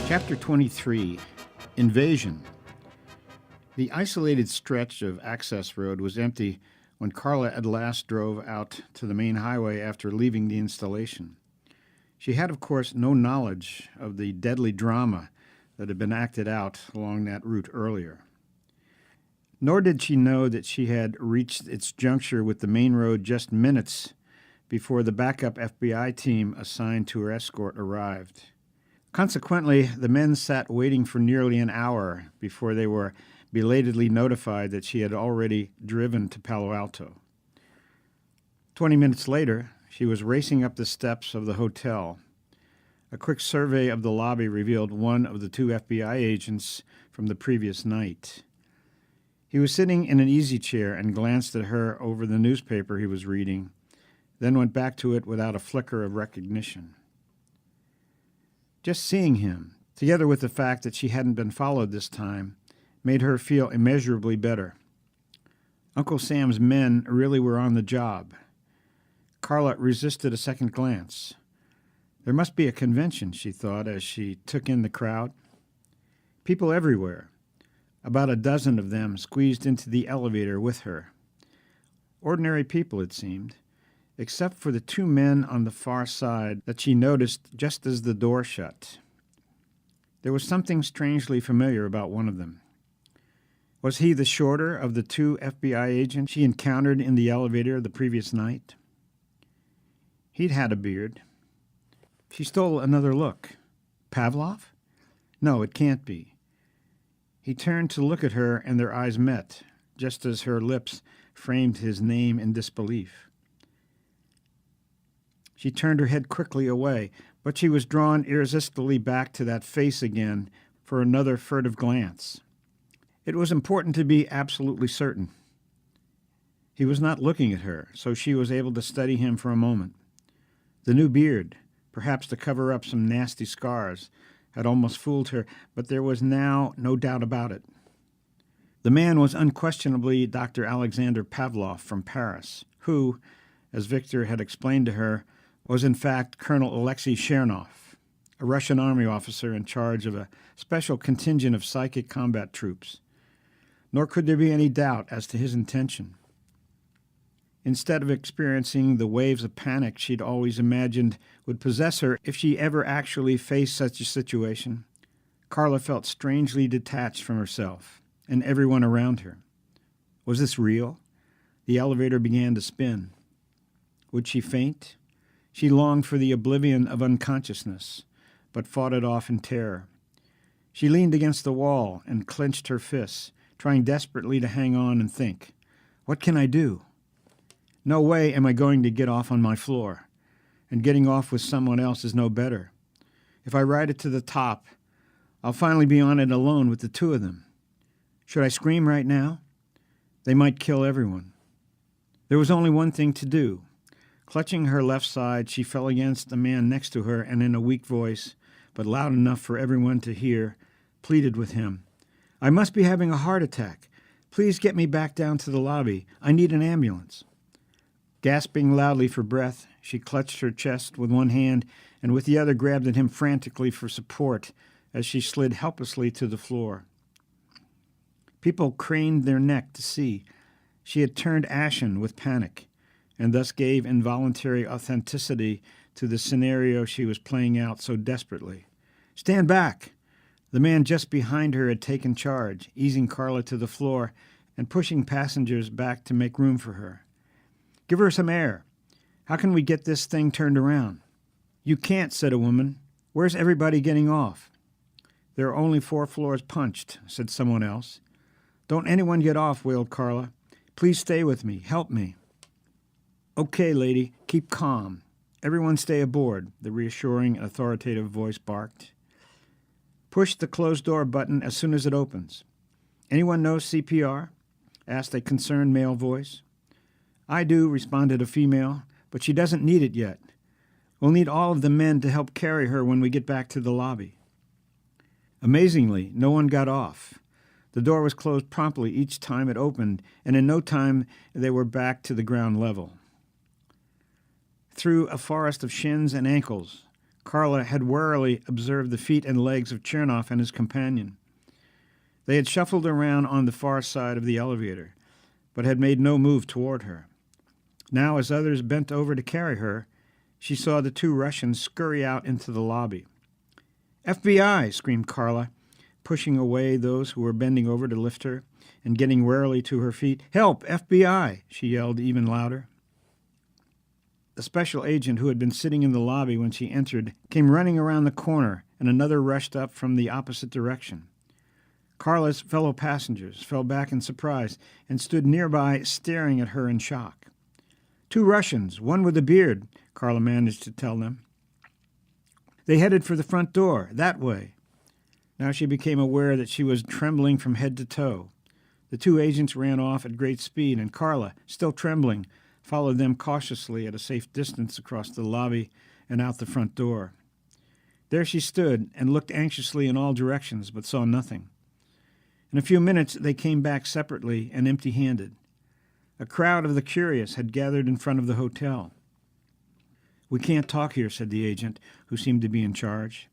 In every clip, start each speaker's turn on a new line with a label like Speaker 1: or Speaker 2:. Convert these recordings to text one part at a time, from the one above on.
Speaker 1: Chapter 23, Invasion. The isolated stretch of access road was empty when Carla at last drove out to the main highway after leaving the installation. She had, of course, no knowledge of the deadly drama that had been acted out along that route earlier. Nor did she know that she had reached its juncture with the main road just minutes before the backup FBI team assigned to her escort arrived. Consequently, the men sat waiting for nearly an hour before they were belatedly notified that she had already driven to Palo Alto. 20 minutes later, she was racing up the steps of the hotel. A quick survey of the lobby revealed one of the two FBI agents from the previous night. He was sitting in an easy chair and glanced at her over the newspaper he was reading, then went back to it without a flicker of recognition. Just seeing him, together with the fact that she hadn't been followed this time, made her feel immeasurably better. Uncle Sam's men really were on the job. Carla resisted a second glance. There must be a convention, she thought as she took in the crowd. People everywhere. About a dozen of them squeezed into the elevator with her. Ordinary people, it seemed, except for the two men on the far side that she noticed just as the door shut. There was something strangely familiar about one of them. Was he the shorter of the two FBI agents she encountered in the elevator the previous night? He'd had a beard. She stole another look. Pavlov? No, it can't be. He turned to look at her, and their eyes met, just as her lips framed his name in disbelief. She turned her head quickly away, but she was drawn irresistibly back to that face again for another furtive glance. It was important to be absolutely certain. He was not looking at her, so she was able to study him for a moment. The new beard, perhaps to cover up some nasty scars, had almost fooled her, but there was now no doubt about it. The man was unquestionably Dr. Alexander Pavlov from Paris, who, as Victor had explained to her, was in fact Colonel Alexei Chernov, a Russian army officer in charge of a special contingent of psychic combat troops. Nor could there be any doubt as to his intention. Instead of experiencing the waves of panic she'd always imagined would possess her if she ever actually faced such a situation, Carla felt strangely detached from herself and everyone around her. Was this real? The elevator began to spin. Would she faint? She longed for the oblivion of unconsciousness, but fought it off in terror. She leaned against the wall and clenched her fists, trying desperately to hang on and think, what can I do? No way am I going to get off on my floor, and getting off with someone else is no better. If I ride it to the top, I'll finally be on it alone with the two of them. Should I scream right now? They might kill everyone. There was only one thing to do. Clutching her left side, she fell against the man next to her and in a weak voice, but loud enough for everyone to hear, pleaded with him. I must be having a heart attack. Please get me back down to the lobby. I need an ambulance. Gasping loudly for breath, she clutched her chest with one hand and with the other grabbed at him frantically for support as she slid helplessly to the floor. People craned their neck to see. She had turned ashen with panic, and thus gave involuntary authenticity to the scenario she was playing out so desperately. Stand back! The man just behind her had taken charge, easing Carla to the floor and pushing passengers back to make room for her. Give her some air. How can we get this thing turned around? You can't, said a woman. Where's everybody getting off? There are only 4 floors punched, said someone else. Don't anyone get off, wailed Carla. Please stay with me. Help me. Okay, lady, keep calm. Everyone stay aboard, the reassuring and authoritative voice barked. Push the closed door button as soon as it opens. Anyone know CPR? Asked a concerned male voice. I do, responded a female, but she doesn't need it yet. We'll need all of the men to help carry her when we get back to the lobby. Amazingly, no one got off. The door was closed promptly each time it opened, and in no time they were back to the ground level. Through a forest of shins and ankles, Carla had warily observed the feet and legs of Chernov and his companion. They had shuffled around on the far side of the elevator, but had made no move toward her. Now, as others bent over to carry her, she saw the two Russians scurry out into the lobby. "FBI!" screamed Carla, pushing away those who were bending over to lift her and getting warily to her feet. "Help! FBI!" she yelled even louder. The special agent who had been sitting in the lobby when she entered came running around the corner, and another rushed up from the opposite direction. Carla's fellow passengers fell back in surprise and stood nearby staring at her in shock. "Two Russians, one with a beard," Carla managed to tell them. "They headed for the front door, that way." Now she became aware that she was trembling from head to toe. The two agents ran off at great speed, and Carla, still trembling, followed them cautiously at a safe distance across the lobby and out the front door. There she stood and looked anxiously in all directions, but saw nothing. In a few minutes they came back separately and empty-handed. A crowd of the curious had gathered in front of the hotel. "We can't talk here," said the agent, who seemed to be in charge.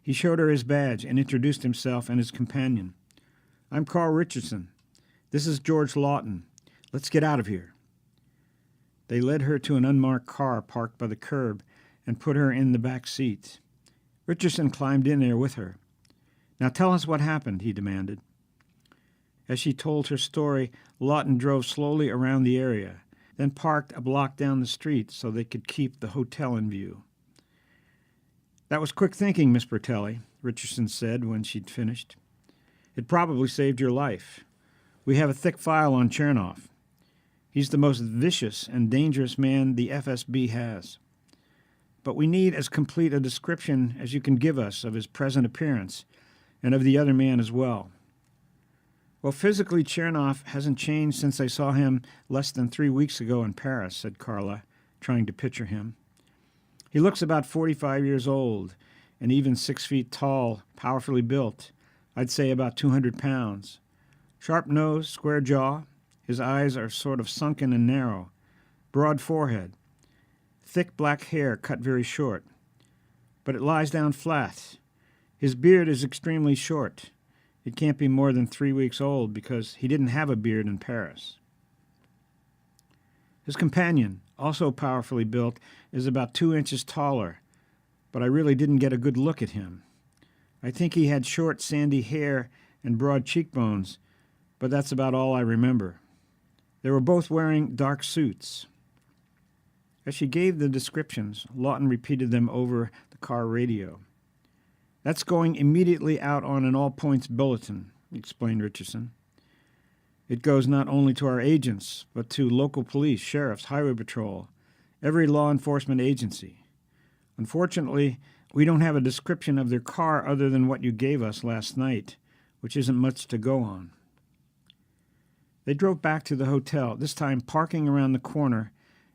Speaker 1: He showed her his badge and introduced himself and his companion. "I'm Carl Richardson. This is George Lawton. Let's get out of here." They led her to an unmarked car parked by the curb and put her in the back seat. Richardson climbed in there with her. "Now tell us what happened," he demanded. As she told her story, Lawton drove slowly around the area, then parked a block down the street so they could keep the hotel in view. "That was quick thinking, Miss Bertelli," Richardson said when she'd finished. "It probably saved your life. We have a thick file on Chernov. He's the most vicious and dangerous man the FSB has. But we need as complete a description as you can give us of his present appearance and of the other man as well." "Well, physically, Chernov hasn't changed since I saw him less than 3 weeks ago in Paris," said Carla, trying to picture him. "He looks about 45 years old and even 6 feet tall, powerfully built. I'd say about 200 pounds. Sharp nose, square jaw. His eyes are sort of sunken and narrow. Broad forehead. Thick black hair cut very short. But it lies down flat. His beard is extremely short. It can't be more than 3 weeks old because he didn't have a beard in Paris. His companion, also powerfully built, is about 2 inches taller, but I really didn't get a good look at him. I think he had short, sandy hair and broad cheekbones, but that's about all I remember. They were both wearing dark suits." As she gave the descriptions, Lawton repeated them over the car radio. "That's going immediately out on an all-points bulletin," explained Richardson. "It goes not only to our agents, but to local police, sheriffs, highway patrol, every law enforcement agency. Unfortunately, we don't have a description of their car other than what you gave us last night, which isn't much to go on." They drove back to the hotel, this time parking around the corner,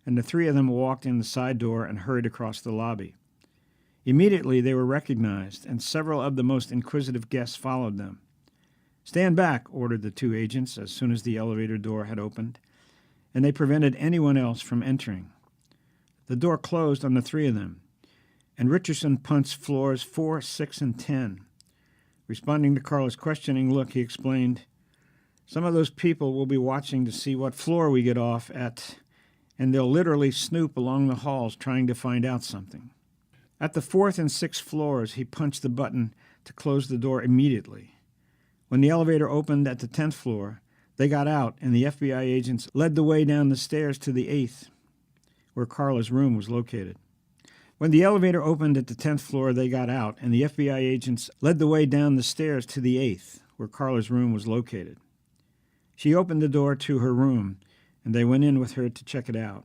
Speaker 1: and the three of them walked in the side door and hurried across the lobby. Immediately they were recognized, and several of the most inquisitive guests followed them. "Stand back," ordered the two agents as soon as the elevator door had opened, and they prevented anyone else from entering. The door closed on the three of them, and Richardson punched floors 4, 6, and 10. Responding to Carla's questioning look, he explained, "Some of those people will be watching to see what floor we get off at, and they'll literally snoop along the halls trying to find out something." At the 4th and 6th floors, he punched the button to close the door immediately. When the elevator opened at the 10th floor, they got out, and the FBI agents led the way down the stairs to the 8th, where Carla's room was located. When the elevator opened at the 10th floor, they got out, and the FBI agents led the way down the stairs to the 8th, where Carla's room was located. She opened the door to her room, and they went in with her to check it out.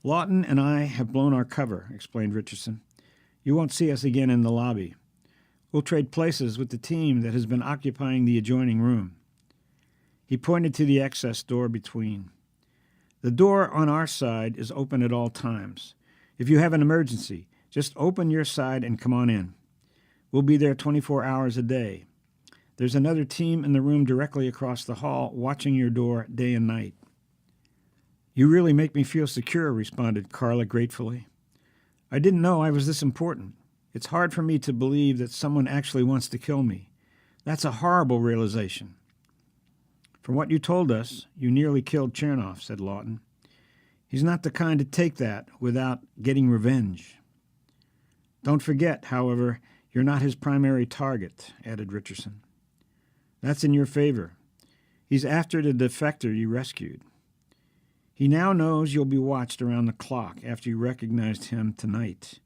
Speaker 1: "Lawton and I have blown our cover," explained Richardson. "You won't see us again in the lobby. We'll trade places with the team that has been occupying the adjoining room." He pointed to the access door between. "The door on our side is open at all times. If you have an emergency, just open your side and come on in. We'll be there 24 hours a day. There's another team in the room directly across the hall watching your door day and night." "You really make me feel secure," responded Carla gratefully. I didn't know I was this important. It's hard for me to believe that someone actually wants to kill me. That's a horrible realization." "From what you told us, you nearly killed Chernov," said Lawton. "He's not the kind to take that without getting revenge." "Don't forget, however, you're not his primary target," added Richardson. "That's in your favor. He's after the defector you rescued. He now knows you'll be watched around the clock after you recognized him tonight,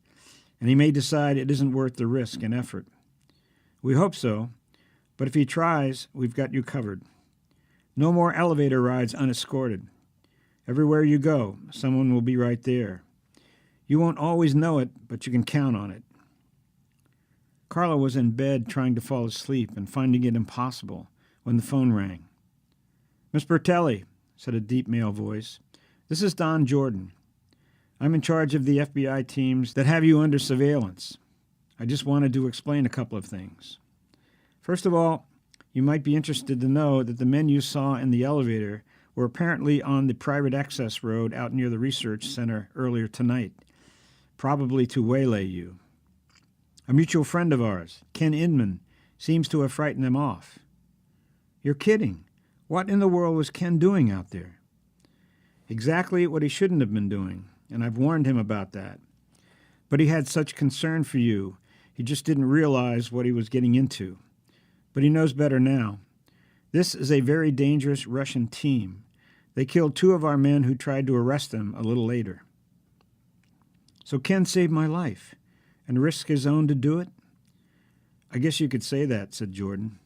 Speaker 1: and he may decide it isn't worth the risk and effort. We hope so, but if he tries, we've got you covered. No more elevator rides unescorted. Everywhere you go, someone will be right there. You won't always know it, but you can count on it." Carla was in bed trying to fall asleep and finding it impossible when the phone rang. "Miss Bertelli," said a deep male voice, "this is Don Jordan. I'm in charge of the FBI teams that have you under surveillance. I just wanted to explain a couple of things. First of all, you might be interested to know that the men you saw in the elevator were apparently on the private access road out near the research center earlier tonight, probably to waylay you. A mutual friend of ours, Ken Inman, seems to have frightened them off." "You're kidding. What in the world was Ken doing out there?" "Exactly what he shouldn't have been doing, and I've warned him about that. But he had such concern for you, he just didn't realize what he was getting into. But he knows better now. This is a very dangerous Russian team. They killed 2 of our men who tried to arrest them a little later." "So Ken saved my life and risked his own to do it?" "I guess you could say that," said Jordan.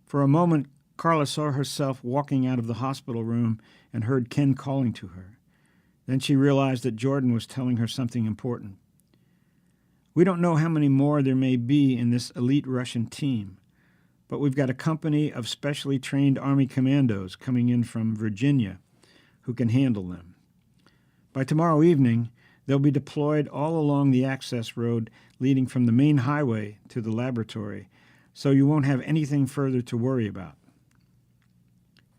Speaker 1: For a moment, Carla saw herself walking out of the hospital room and heard Ken calling to her. Then she realized that Jordan was telling her something important. "We don't know how many more there may be in this elite Russian team, but we've got a company of specially trained Army commandos coming in from Virginia who can handle them. By tomorrow evening, they'll be deployed all along the access road leading from the main highway to the laboratory, so you won't have anything further to worry about."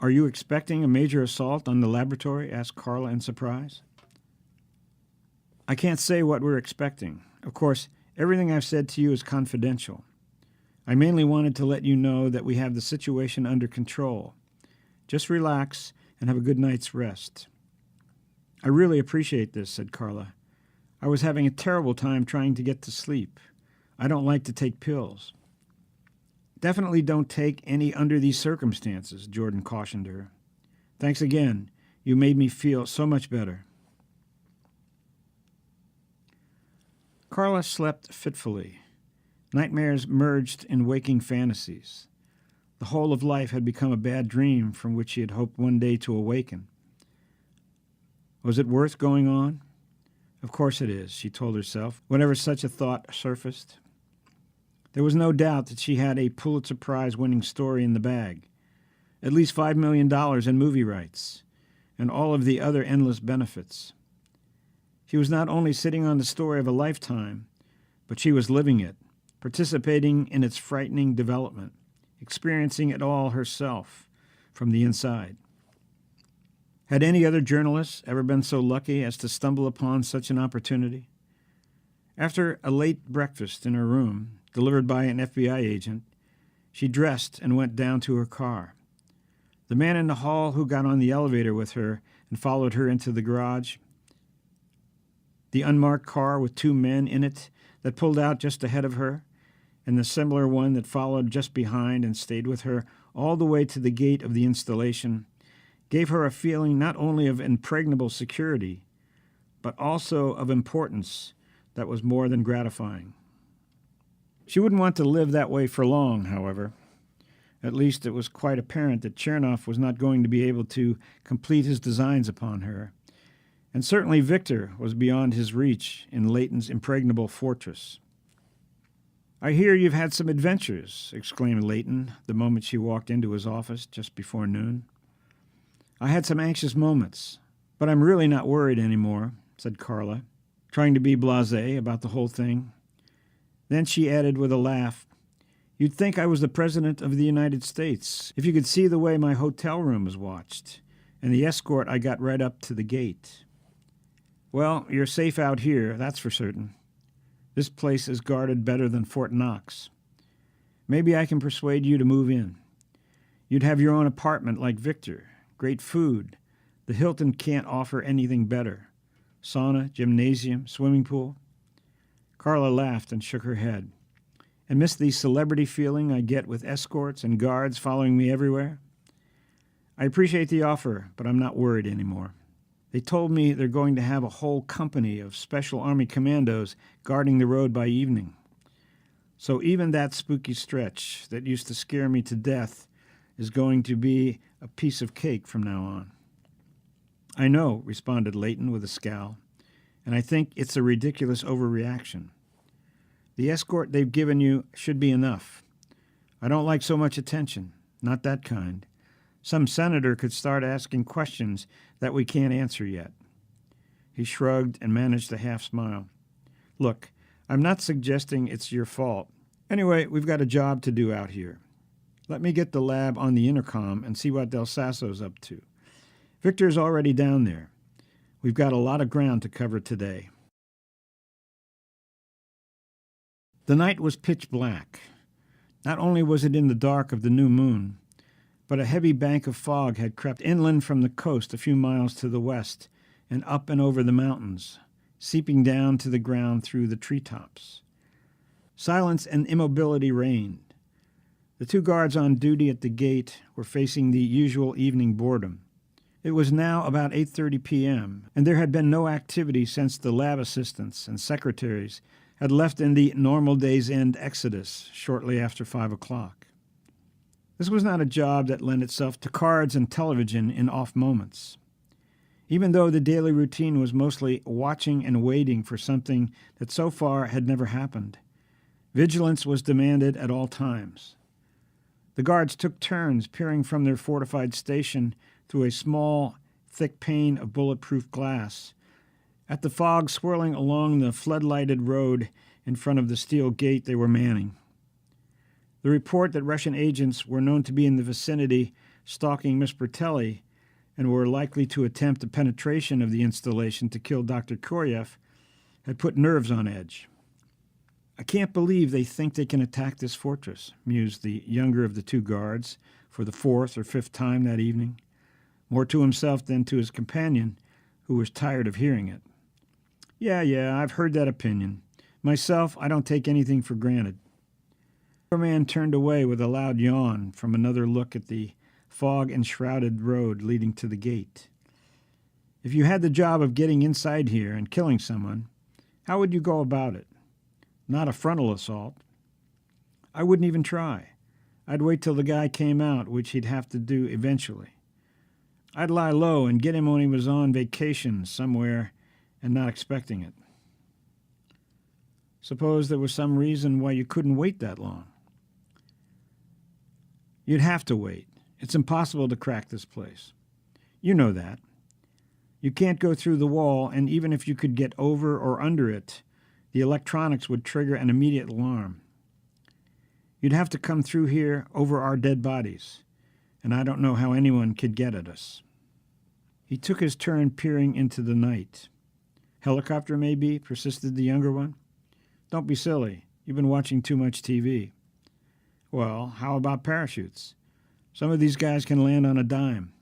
Speaker 1: "Are you expecting a major assault on the laboratory?" asked Carla in surprise. "I can't say what we're expecting. Of course, everything I've said to you is confidential. I mainly wanted to let you know that we have the situation under control. Just relax and have a good night's rest." "I really appreciate this," said Carla. "I was having a terrible time trying to get to sleep. I don't like to take pills." "Definitely don't take any under these circumstances," Jordan cautioned her. "Thanks again. You made me feel so much better." Carla slept fitfully. Nightmares merged in waking fantasies. The whole of life had become a bad dream from which she had hoped one day to awaken. Was it worth going on? Of course it is, she told herself, whenever such a thought surfaced. There was no doubt that she had a Pulitzer Prize-winning story in the bag, at least $5 million in movie rights, and all of the other endless benefits. She was not only sitting on the story of a lifetime, but she was living it, participating in its frightening development, experiencing it all herself from the inside. Had any other journalist ever been so lucky as to stumble upon such an opportunity? After a late breakfast in her room, delivered by an FBI agent, she dressed and went down to her car. The man in the hall who got on the elevator with her and followed her into the garage, the unmarked car with 2 men in it that pulled out just ahead of her, and the similar one that followed just behind and stayed with her all the way to the gate of the installation, gave her a feeling not only of impregnable security, but also of importance that was more than gratifying. She wouldn't want to live that way for long, however. At least it was quite apparent that Chernov was not going to be able to complete his designs upon her, and certainly Victor was beyond his reach in Leighton's impregnable fortress. "I hear you've had some adventures," exclaimed Leighton the moment she walked into his office just before noon. "I had some anxious moments, but I'm really not worried anymore," said Carla, trying to be blasé about the whole thing. Then she added with a laugh, "You'd think I was the President of the United States if you could see the way my hotel room is watched, and the escort I got right up to the gate." Well, you're safe out here, that's for certain. This place is guarded better than Fort Knox. Maybe I can persuade you to move in. You'd have your own apartment like Victor. Great food. The Hilton can't offer anything better. Sauna, gymnasium, swimming pool. Carla laughed and shook her head. And miss the celebrity feeling I get with escorts and guards following me everywhere? I appreciate the offer, but I'm not worried anymore. They told me they're going to have a whole company of Special Army commandos guarding the road by evening. So even that spooky stretch that used to scare me to death is going to be a piece of cake from now on. I know, responded Leighton with a scowl, and I think it's a ridiculous overreaction. The escort they've given you should be enough. I don't like so much attention, not that kind. Some senator could start asking questions that we can't answer yet. He shrugged and managed a half smile. Look, I'm not suggesting it's your fault. Anyway, we've got a job to do out here. Let me get the lab on the intercom and see what Del Sasso's up to. Victor's already down there. We've got a lot of ground to cover today. The night was pitch black. Not only was it in the dark of the new moon, but a heavy bank of fog had crept inland from the coast a few miles to the west and up and over the mountains, seeping down to the ground through the treetops. Silence and immobility reigned. The two guards on duty at the gate were facing the usual evening boredom. It was now about 8:30 p.m., and there had been no activity since the lab assistants and secretaries had left in the normal day's end exodus shortly after 5 o'clock. This was not a job that lent itself to cards and television in off moments. Even though the daily routine was mostly watching and waiting for something that so far had never happened, vigilance was demanded at all times. The guards took turns peering from their fortified station through a small, thick pane of bulletproof glass at the fog swirling along the floodlighted road in front of the steel gate they were manning. The report that Russian agents were known to be in the vicinity stalking Miss Bertelli and were likely to attempt a penetration of the installation to kill Dr. Koryev had put nerves on edge. I can't believe they think they can attack this fortress, mused the younger of the two guards for the fourth or fifth time that evening, more to himself than to his companion, who was tired of hearing it. Yeah, I've heard that opinion. Myself, I don't take anything for granted. The man turned away with a loud yawn from another look at the fog-enshrouded road leading to the gate. If you had the job of getting inside here and killing someone, how would you go about it? Not a frontal assault. I wouldn't even try. I'd wait till the guy came out, which he'd have to do eventually. I'd lie low and get him when he was on vacation somewhere and not expecting it. Suppose there was some reason why you couldn't wait that long. You'd have to wait. It's impossible to crack this place. You know that. You can't go through the wall, and even if you could get over or under it, the electronics would trigger an immediate alarm. You'd have to come through here over our dead bodies, and I don't know how anyone could get at us. He took his turn peering into the night. Helicopter, maybe, persisted the younger one. Don't be silly. You've been watching too much TV. Well, how about parachutes? Some of these guys can land on a dime.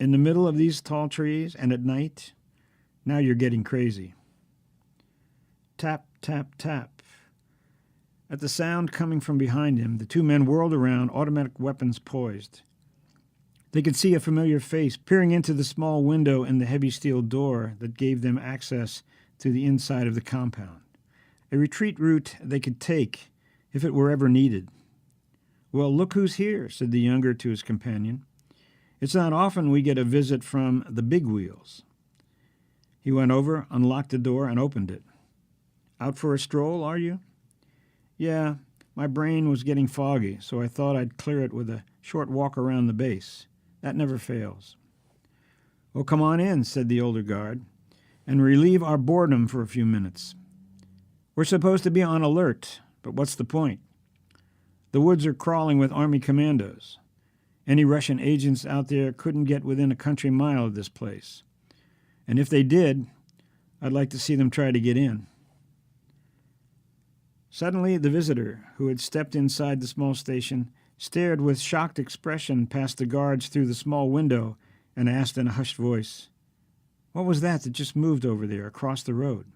Speaker 1: In the middle of these tall trees and at night? Now you're getting crazy. Tap, tap, tap. At the sound coming from behind him, the two men whirled around, automatic weapons poised. They could see a familiar face peering into the small window in the heavy steel door that gave them access to the inside of the compound. A retreat route they could take if it were ever needed. Well, look who's here, said the younger to his companion. It's not often we get a visit from the big wheels. He went over, unlocked the door, and opened it. Out for a stroll, are you? Yeah, my brain was getting foggy, so I thought I'd clear it with a short walk around the base. That never fails. Well, come on in, said the older guard, and relieve our boredom for a few minutes. We're supposed to be on alert, but what's the point? The woods are crawling with Army commandos. Any Russian agents out there couldn't get within a country mile of this place. And if they did, I'd like to see them try to get in. Suddenly, the visitor, who had stepped inside the small station, stared with shocked expression past the guards through the small window and asked in a hushed voice, "What was that just moved over there across the road?"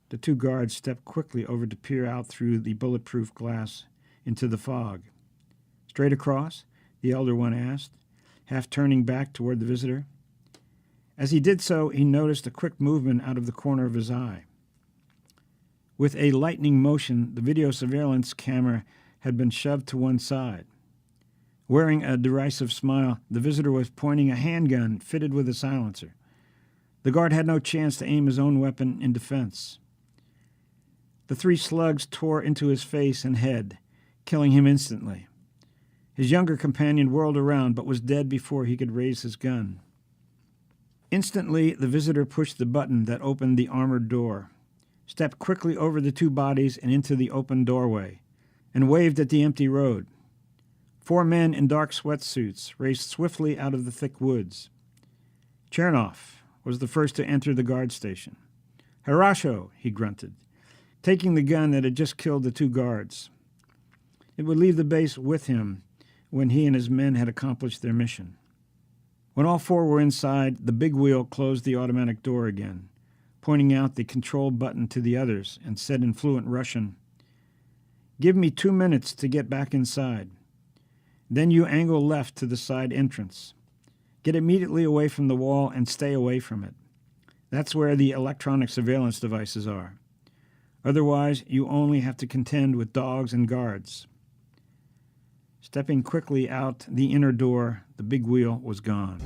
Speaker 1: The two guards stepped quickly over to peer out through the bulletproof glass into the fog. "Straight across?" the elder one asked, half turning back toward the visitor. As he did so, he noticed a quick movement out of the corner of his eye. With a lightning motion, the video surveillance camera had been shoved to one side. Wearing a derisive smile, the visitor was pointing a handgun fitted with a silencer. The guard had no chance to aim his own weapon in defense. The 3 slugs tore into his face and head, killing him instantly. His younger companion whirled around, but was dead before he could raise his gun. Instantly, the visitor pushed the button that opened the armored door, stepped quickly over the 2 bodies and into the open doorway, and waved at the empty road. 4 men in dark sweatsuits raced swiftly out of the thick woods. Chernov was the first to enter the guard station. "Harasho," he grunted, taking the gun that had just killed the 2 guards. It would leave the base with him when he and his men had accomplished their mission. When all 4 were inside, the big wheel closed the automatic door again, pointing out the control button to the others, and said in fluent Russian, "Give me 2 minutes to get back inside. Then you angle left to the side entrance. Get immediately away from the wall and stay away from it. That's where the electronic surveillance devices are. Otherwise, you only have to contend with dogs and guards." Stepping quickly out the inner door, the big wheel was gone.